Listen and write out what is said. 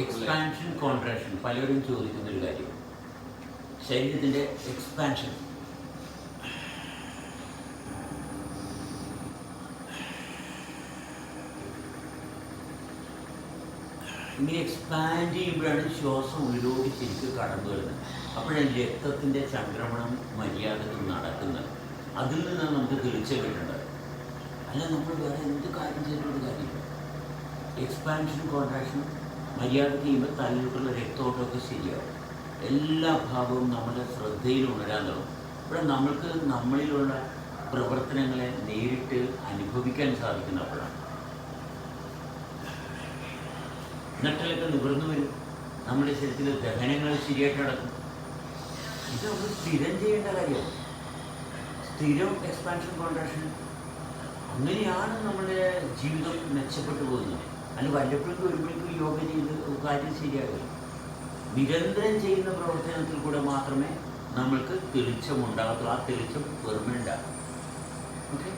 Expansion contraction പലരും ചോദിക്കുന്നൊരു കാര്യം. ശരീരത്തിൻ്റെ എക്സ്പാൻഷൻ, ഇങ്ങനെ എക്സ്പാൻഡ് ചെയ്യുമ്പോഴാണ് ശ്വാസം ഉള്ളിലോട്ട് ശരിക്കും കടന്നു വരുന്നത്. അപ്പോഴാണ് രക്തത്തിൻ്റെ ചംക്രമണം മര്യാദക്ക് നടക്കുന്നത്. അതിൽ നിന്നാണ് നമുക്ക് തെളിച്ചം കിട്ടേണ്ടത്. അല്ല നമ്മൾ വേറെ എന്ത് കാര്യം ചെയ്തിട്ടുള്ള കാര്യമില്ല. എക്സ്പാൻഷൻ കോൺട്രാക്ഷൻ മര്യാദക്ക് ചെയ്യുമ്പോൾ തലയിലോട്ടുള്ള രക്തോട്ടമൊക്കെ ശരിയാവും. എല്ലാ ഭാഗവും നമ്മുടെ ശ്രദ്ധയിൽ ഉണരാൻ തുടങ്ങും. ഇവിടെ നമ്മൾക്ക് നമ്മളിലുള്ള പ്രവർത്തനങ്ങളെ നേരിട്ട് അനുഭവിക്കാൻ സാധിക്കുന്നപ്പോഴാണ്. നട്ടലൊക്കെ നിവർന്നു വരും. നമ്മുടെ ശരീരത്തിലെ ദഹനങ്ങൾ ശരിയായിട്ട് നടക്കും. ഇത് നമ്മൾ സ്ഥിരം ചെയ്യേണ്ട കാര്യമാണ്. സ്ഥിരം എക്സ്പാൻഷൻ കോൺട്രാക്ഷൻ. അങ്ങനെയാണ് നമ്മുടെ ജീവിതം മെച്ചപ്പെട്ടു പോകുന്നത്. അല്ല വല്ലപ്പോഴേക്കും ഒരുമ്പോഴേക്കും യോഗ ചെയ്ത് കാര്യം ശരിയാകില്ല. നിരന്തരം ചെയ്യുന്ന പ്രവർത്തനത്തിൽ കൂടെ മാത്രമേ നമ്മൾക്ക് തെളിച്ചം ഉണ്ടാകത്തുള്ളൂ. ആ തെളിച്ചം പെർമനൻ്റ് ആകും. ഓക്കെ.